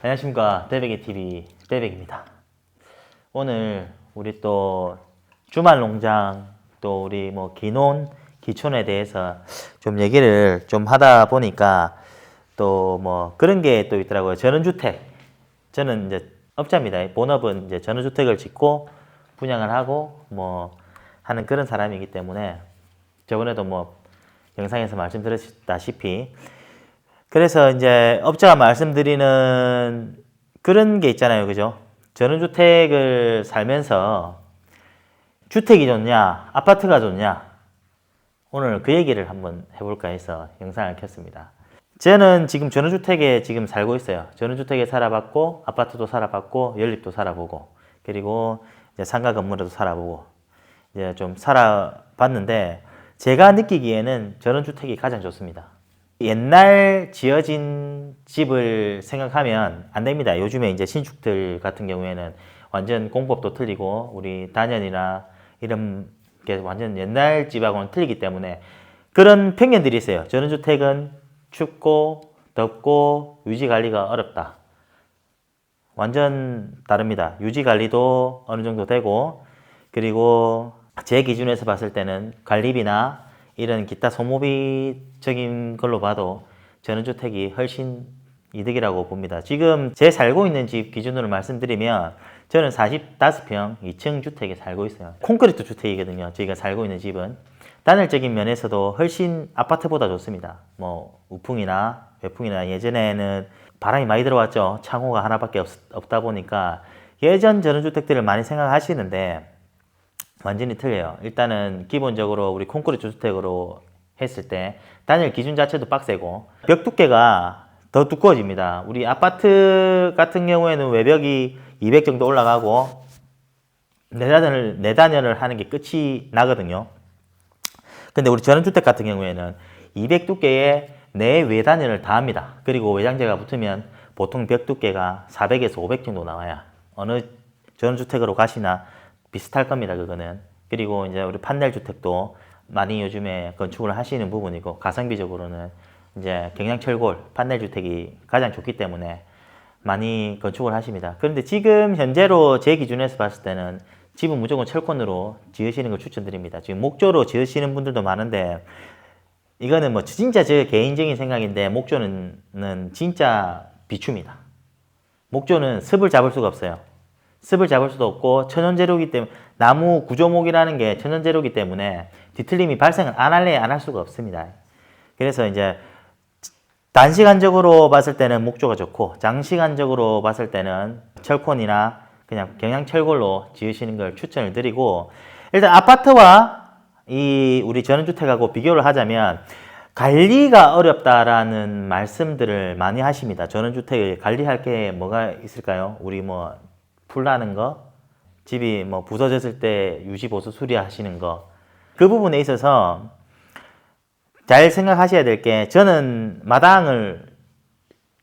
안녕하십니까. 떼베기 TV 떼베기입니다. 오늘 우리 또 주말 농장 또 우리 뭐 기논 기촌에 대해서 좀 얘기를 좀 하다 보니까 또 뭐 그런 게 또 있더라고요. 전원주택. 저는 이제 업자입니다. 본업은 이제 전원주택을 짓고 분양을 하고 뭐 하는 그런 사람이기 때문에 저번에도 뭐 영상에서 말씀드렸다시피 그래서 이제 업자가 말씀드리는 그런 게 있잖아요. 그죠? 전원주택을 살면서 주택이 좋냐, 아파트가 좋냐? 오늘 그 얘기를 한번 해볼까 해서 영상을 켰습니다. 저는 지금 전원주택에 지금 살고 있어요. 전원주택에 살아봤고, 아파트도 살아봤고, 연립도 살아보고, 그리고 이제 상가 건물에도 살아보고, 이제 좀 살아봤는데, 제가 느끼기에는 전원주택이 가장 좋습니다. 옛날 지어진 집을 생각하면 안 됩니다. 요즘에 이제 신축들 같은 경우에는 완전 공법도 틀리고 우리 단열이나 이런 게 완전 옛날 집하고는 틀리기 때문에 그런 편견들이 있어요. 전원주택은 춥고 덥고 유지 관리가 어렵다. 완전 다릅니다. 유지 관리도 어느 정도 되고 그리고 제 기준에서 봤을 때는 관리비나 이런 기타 소모비적인 걸로 봐도 전원주택이 훨씬 이득이라고 봅니다. 지금 제 살고 있는 집 기준으로 말씀드리면 저는 45평 2층 주택에 살고 있어요. 콘크리트 주택이거든요. 저희가 살고 있는 집은. 단열적인 면에서도 훨씬 아파트보다 좋습니다. 뭐 우풍이나 외풍이나 예전에는 바람이 많이 들어왔죠. 창호가 하나밖에 없다 보니까 예전 전원주택들을 많이 생각하시는데 완전히 틀려요. 일단은 기본적으로 우리 콘크리트 주택으로 했을 때 단열 기준 자체도 빡세고 벽 두께가 더 두꺼워집니다. 우리 아파트 같은 경우에는 외벽이 200 정도 올라가고 내단열을 하는 게 끝이 나거든요. 근데 우리 전원주택 같은 경우에는 200 두께에 내외단열을 다 합니다. 그리고 외장재가 붙으면 보통 벽 두께가 400에서 500 정도 나와요. 어느 전원주택으로 가시나 비슷할 겁니다. 그거는. 그리고 이제 우리 판넬 주택도 많이 요즘에 건축을 하시는 부분이고 가성비적으로는 이제 경량철골 판넬 주택이 가장 좋기 때문에 많이 건축을 하십니다. 그런데 지금 현재로 제 기준에서 봤을 때는 집은 무조건 철콘으로 지으시는 걸 추천드립니다. 지금 목조로 지으시는 분들도 많은데 이거는 뭐 진짜 제 개인적인 생각인데 목조는 진짜 비추입니다. 목조는 습을 잡을 수가 없어요. 습을 잡을 수도 없고 천연재료이기 때문에 나무 구조목이라는 게 천연재료이기 때문에 뒤틀림이 발생을 안 할래 안 할 수가 없습니다. 그래서 이제 단시간적으로 봤을 때는 목조가 좋고 장시간적으로 봤을 때는 철콘이나 그냥 경량철골로 지으시는 걸 추천을 드리고 일단 아파트와 이 우리 전원주택하고 비교를 하자면 관리가 어렵다라는 말씀들을 많이 하십니다. 전원주택을 관리할 게 뭐가 있을까요? 우리 뭐 풀나는 거, 집이 뭐 부서졌을 때 유지보수 수리하시는 거, 그 부분에 있어서 잘 생각하셔야 될 게 저는 마당을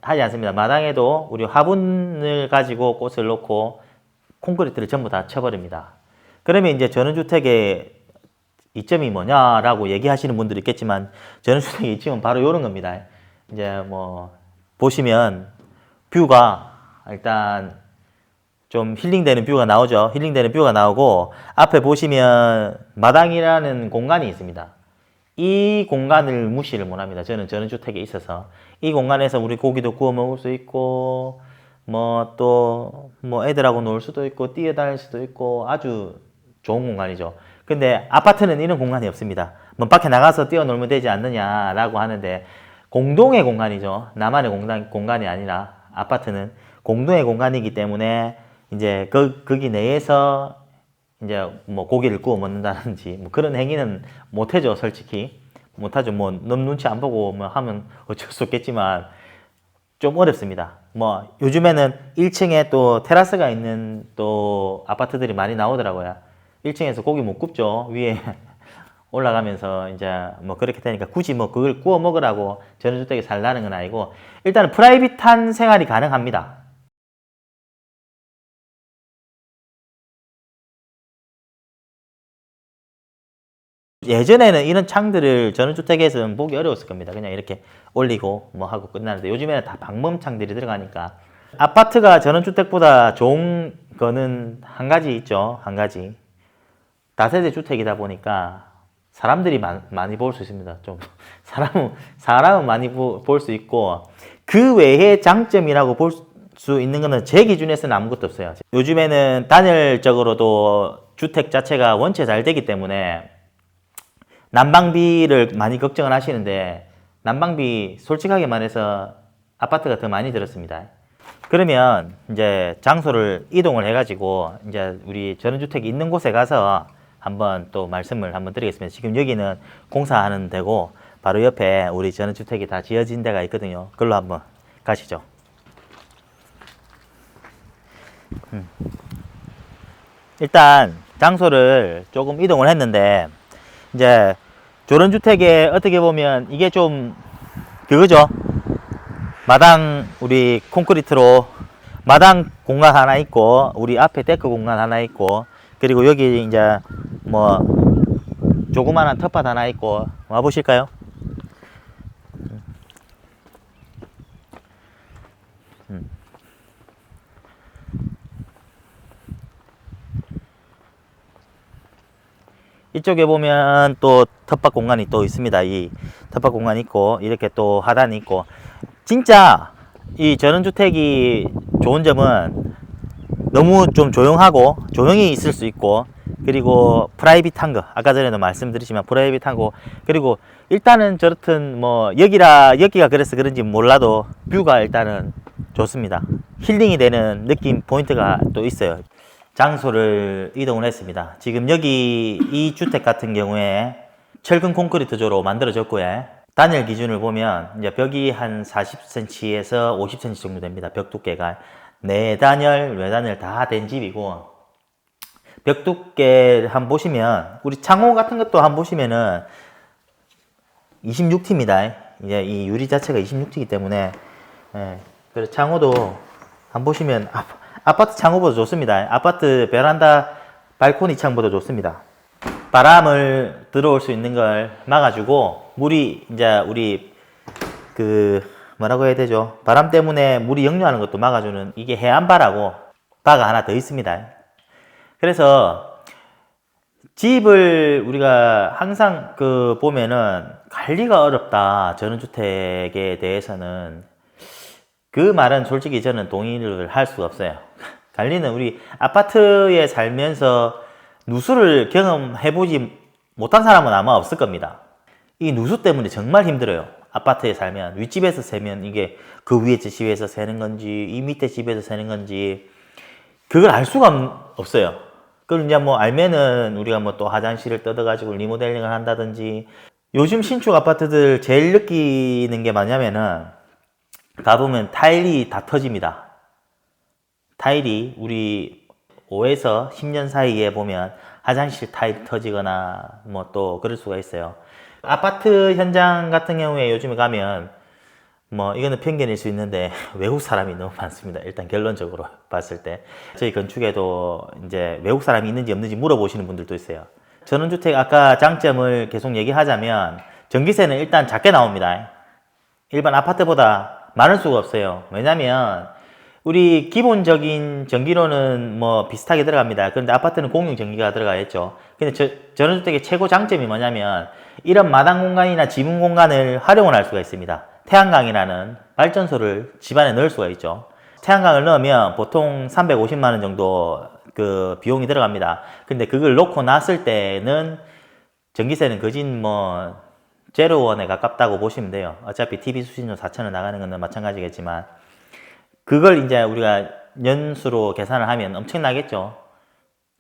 하지 않습니다. 마당에도 우리 화분을 가지고 꽃을 놓고 콘크리트를 전부 다 쳐버립니다. 그러면 이제 전원주택의 이점이 뭐냐라고 얘기하시는 분들이 있겠지만 전원주택의 이점은 바로 이런 겁니다. 이제 뭐 보시면 뷰가 일단 좀 힐링되는 뷰가 나오죠. 힐링되는 뷰가 나오고 앞에 보시면 마당이라는 공간이 있습니다. 이 공간을 무시를 못합니다. 저는 전원주택에 있어서 이 공간에서 우리 고기도 구워 먹을 수 있고 뭐 또 뭐 애들하고 놀 수도 있고 뛰어다닐 수도 있고 아주 좋은 공간이죠. 근데 아파트는 이런 공간이 없습니다. 뭐 밖에 나가서 뛰어놀면 되지 않느냐라고 하는데 공동의 공간이죠. 나만의 공간이 아니라 아파트는 공동의 공간이기 때문에 이제 거기 내에서 이제 뭐 고기를 구워 먹는다든지 뭐 그런 행위는 못하죠. 솔직히 못하죠. 뭐 너무 눈치 안 보고 뭐 하면 어쩔 수 없겠지만 좀 어렵습니다. 뭐 요즘에는 1층에 또 테라스가 있는 또 아파트들이 많이 나오더라고요. 1층에서 고기 못 굽죠. 위에 올라가면서 이제 뭐 그렇게 되니까 굳이 뭐 그걸 구워 먹으라고 전원주택에 살라는 건 아니고 일단은 프라이빗한 생활이 가능합니다. 예전에는 이런 창들을 전원주택에서는 보기 어려웠을 겁니다. 그냥 이렇게 올리고 뭐 하고 끝나는데 요즘에는 다 방범창들이 들어가니까 아파트가 전원주택보다 좋은 거는 한 가지 있죠. 한 가지. 다세대 주택이다 보니까 사람들이 많이 볼 수 있습니다. 좀 사람은 많이 볼 수 있고, 그 외에 장점이라고 볼 수 있는 거는 제 기준에서는 아무것도 없어요. 요즘에는 단열적으로도 주택 자체가 원체 잘 되기 때문에 난방비를 많이 걱정을 하시는데, 난방비 솔직하게 말해서 아파트가 더 많이 들었습니다. 그러면 이제 장소를 이동을 해가지고 이제 우리 전원주택이 있는 곳에 가서 한번 또 말씀을 한번 드리겠습니다. 지금 여기는 공사하는 데고 바로 옆에 우리 전원주택이 다 지어진 데가 있거든요. 그걸로 한번 가시죠. 일단 장소를 조금 이동을 했는데, 이제 전원주택에 어떻게 보면 이게 좀 그거죠. 마당 우리 콘크리트로 마당 공간 하나 있고, 우리 앞에 데크 공간 하나 있고, 그리고 여기 이제 뭐 조그마한 텃밭 하나 있고. 와 보실까요? 이쪽에 보면 또 텃밭 공간이 또 있습니다. 이 텃밭 공간이 있고, 이렇게 또 하단이 있고. 진짜 이 전원주택이 좋은 점은 너무 좀 조용하고, 조용히 있을 수 있고, 그리고 프라이빗한 거, 아까 전에도 말씀드리지만 프라이빗한 거, 그리고 일단은 저렇든 뭐 여기가 그래서 그런지 몰라도 뷰가 일단은 좋습니다. 힐링이 되는 느낌 포인트가 또 있어요. 장소를 이동을 했습니다. 지금 여기 이 주택 같은 경우에 철근 콘크리트조로 만들어졌고요. 단열 기준을 보면 이제 벽이 한 40cm에서 50cm 정도 됩니다. 벽 두께가 내단열, 외단열 다 된 집이고, 벽 두께 한번 보시면 우리 창호 같은 것도 한번 보시면은 26T입니다. 이제 이 유리 자체가 26T이기 때문에, 예, 그래서 창호도 한번 보시면 아파트 창호보다 좋습니다. 아파트 베란다 발코니 창보다 좋습니다. 바람을 들어올 수 있는 걸 막아주고, 물이 이제 우리 그 뭐라고 해야 되죠? 바람 때문에 물이 역류하는 것도 막아주는, 이게 해안바라고 바가 하나 더 있습니다. 그래서 집을 우리가 항상 그 보면은 관리가 어렵다, 전원주택에 대해서는, 그 말은 솔직히 저는 동의를 할 수가 없어요. 관리는 우리 아파트에 살면서 누수를 경험해보지 못한 사람은 아마 없을 겁니다. 이 누수 때문에 정말 힘들어요. 아파트에 살면, 윗집에서 새면 이게 그 위에 집에서 새는 건지 이 밑에 집에서 새는 건지 그걸 알 수가 없어요. 그걸 이제 뭐 알면은 우리가 뭐 또 화장실을 뜯어가지고 리모델링을 한다든지. 요즘 신축 아파트들 제일 느끼는 게 뭐냐면은, 가보면 타일이 다 터집니다. 타일이 우리 5에서 10년 사이에 보면 화장실 타일이 터지거나 뭐 또 그럴 수가 있어요. 아파트 현장 같은 경우에 요즘에 가면, 뭐 이거는 편견일 수 있는데 외국 사람이 너무 많습니다. 일단 결론적으로 봤을 때 저희 건축에도 이제 외국 사람이 있는지 없는지 물어보시는 분들도 있어요. 전원주택 아까 장점을 계속 얘기하자면, 전기세는 일단 작게 나옵니다. 일반 아파트보다 많을 수가 없어요. 왜냐면 우리 기본적인 전기료는 뭐 비슷하게 들어갑니다. 그런데 아파트는 공용 전기가 들어가겠죠. 근데 전원주택의 최고 장점이 뭐냐면, 이런 마당 공간이나 지붕 공간을 활용을 할 수가 있습니다. 태양광이라는 발전소를 집안에 넣을 수가 있죠. 태양광을 넣으면 보통 350만 원 정도 그 비용이 들어갑니다. 근데 그걸 놓고 놨을 때는 전기세는 거진 뭐 제로원에 가깝다고 보시면 돼요. 어차피 TV 수신료 4,000원 나가는 건 마찬가지겠지만, 그걸 이제 우리가 연수로 계산을 하면 엄청나겠죠.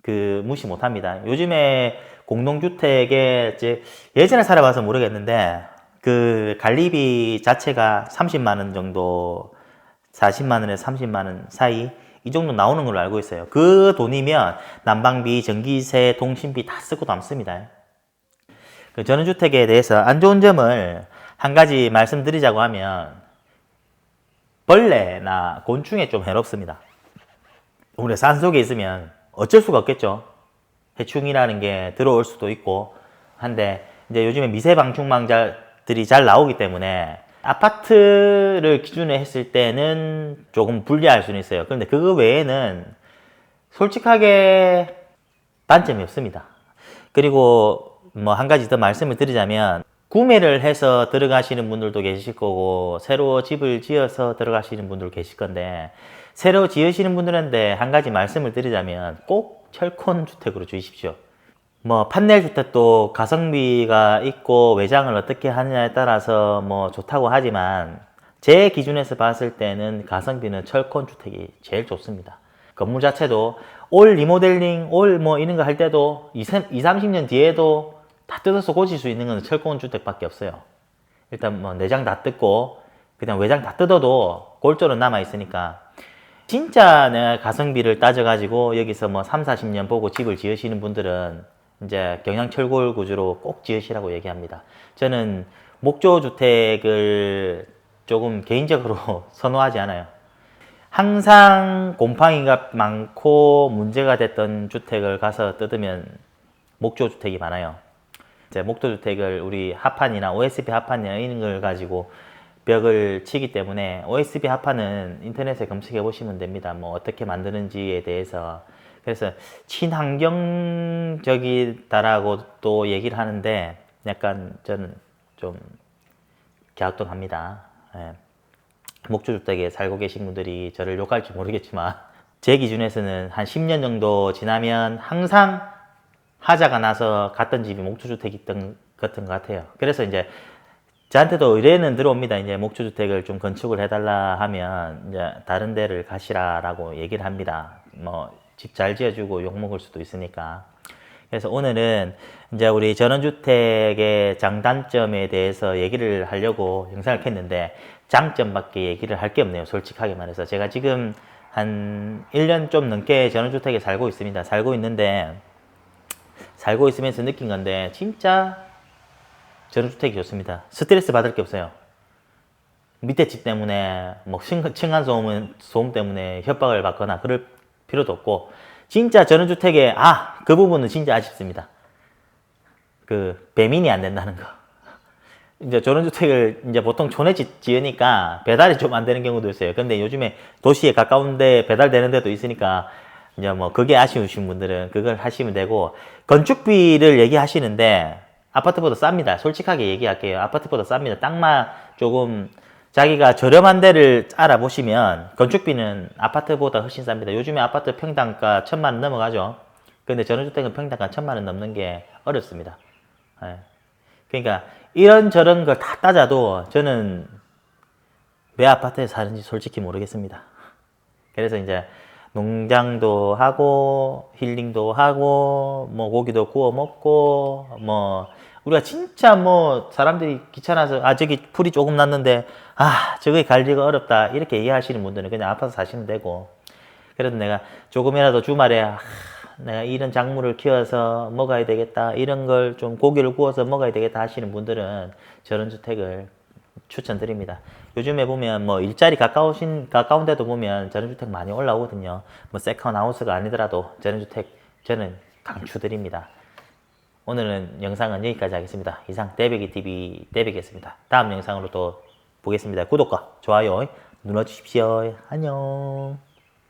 그 무시 못 합니다. 요즘에 공동주택에 이제 예전에 살아봐서 모르겠는데, 그 관리비 자체가 30만 원 정도, 40만 원에서 30만 원 사이 이 정도 나오는 걸로 알고 있어요. 그 돈이면 난방비, 전기세, 통신비 다 쓰고 남습니다. 그 전원주택에 대해서 안 좋은 점을 한 가지 말씀드리자고 하면, 벌레나 곤충에 좀 해롭습니다. 우리가 산속에 있으면 어쩔 수가 없겠죠. 해충이라는 게 들어올 수도 있고 한데, 이제 요즘에 미세방충망자들이 잘 나오기 때문에 아파트를 기준으로 했을 때는 조금 불리할 수는 있어요. 그런데 그거 외에는 솔직하게 단점이 없습니다. 그리고 뭐 한 가지 더 말씀을 드리자면 구매를 해서 들어가시는 분들도 계실 거고 새로 집을 지어서 들어가시는 분들 계실 건데 새로 지으시는 분들한테 한 가지 말씀을 드리자면 꼭 철콘 주택으로 주십시오. 뭐 판넬 주택도 가성비가 있고 외장을 어떻게 하느냐에 따라서 뭐 좋다고 하지만 제 기준에서 봤을 때는 가성비는 철콘 주택이 제일 좋습니다. 건물 자체도 올 리모델링, 올 뭐 이런 거 할 때도 30년 뒤에도 다 뜯어서 고칠 수 있는 건 철권 주택밖에 없어요. 일단 뭐 내장 다 뜯고 그냥 외장 다 뜯어도 골조는 남아 있으니까 진짜 내가 가성비를 따져가지고 여기서 뭐 3, 40년 보고 집을 지으시는 분들은 이제 경양철골 구조로 꼭 지으시라고 얘기합니다. 저는 목조 주택을 조금 개인적으로 선호하지 않아요. 항상 곰팡이가 많고 문제가 됐던 주택을 가서 뜯으면 목조 주택이 많아요. 이제 목조 주택을 우리 합판이나 OSB 합판이나 이런 걸 가지고 벽을 치기 때문에 OSB 합판은 인터넷에 검색해 보시면 됩니다. 뭐 어떻게 만드는지에 대해서. 그래서 친환경적이다라고 또 얘기를 하는데 약간 저는 좀 갸우뚱합니다. 예. 목조주택에 살고 계신 분들이 저를 욕할지 모르겠지만 제 기준에서는 한 10년 정도 지나면 항상 하자가 나서 갔던 집이 목조주택이 있던 같은 것 같아요. 그래서 이제 저한테도 의뢰는 들어옵니다. 이제 목조주택을 좀 건축을 해달라 하면 이제 다른 데를 가시라라고 얘기를 합니다. 뭐 집 잘 지어주고 욕 먹을 수도 있으니까. 그래서 오늘은 이제 우리 전원주택의 장단점에 대해서 얘기를 하려고 영상을 켰는데 장점밖에 얘기를 할 게 없네요. 솔직하게 말해서 제가 지금 한 1년 좀 넘게 전원주택에 살고 있습니다. 살고 있는데 살고 있으면서 느낀 건데 진짜 전원주택이 좋습니다. 스트레스 받을 게 없어요. 밑에 집 때문에 뭐 층간소음 때문에 협박을 받거나 그럴 필요도 없고 진짜 전원주택에 그 부분은 진짜 아쉽습니다. 그 배민이 안 된다는 거. 이제 전원주택을 이제 보통 촌에 지으니까 배달이 좀 안 되는 경우도 있어요. 근데 요즘에 도시에 가까운데 배달되는 데도 있으니까 이제 뭐 그게 아쉬우신 분들은 그걸 하시면 되고 건축비를 얘기하시는데 아파트보다 쌉니다. 솔직하게 얘기할게요. 아파트보다 쌉니다. 땅만 조금 자기가 저렴한 데를 알아보시면 건축비는 아파트보다 훨씬 쌉니다. 요즘에 아파트 평당가 1,000만 원 넘어가죠. 근데 전원주택은 평당가 1,000만 원 넘는 게 어렵습니다. 예. 그러니까 이런저런 걸 다 따져도 저는 왜 아파트에 사는지 솔직히 모르겠습니다. 그래서 이제 농장도 하고 힐링도 하고 뭐 고기도 구워 먹고 뭐 우리가 진짜 뭐 사람들이 귀찮아서 저기 풀이 조금 났는데 저기 관리가 어렵다 이렇게 얘기하시는 분들은 그냥 아파트 사시면 되고 그래도 내가 조금이라도 주말에 내가 이런 작물을 키워서 먹어야 되겠다 이런 걸 좀 고기를 구워서 먹어야 되겠다 하시는 분들은 전원주택을 추천드립니다. 요즘에 보면 뭐 일자리 가까운 데도 보면 전원주택 많이 올라오거든요. 뭐 세컨 하우스가 아니더라도 전원주택 저는 강추드립니다. 오늘은 영상은 여기까지 하겠습니다. 이상 떼베기TV 떼베기였습니다. 다음 영상으로 또 보겠습니다. 구독과 좋아요 눌러주십시오. 안녕.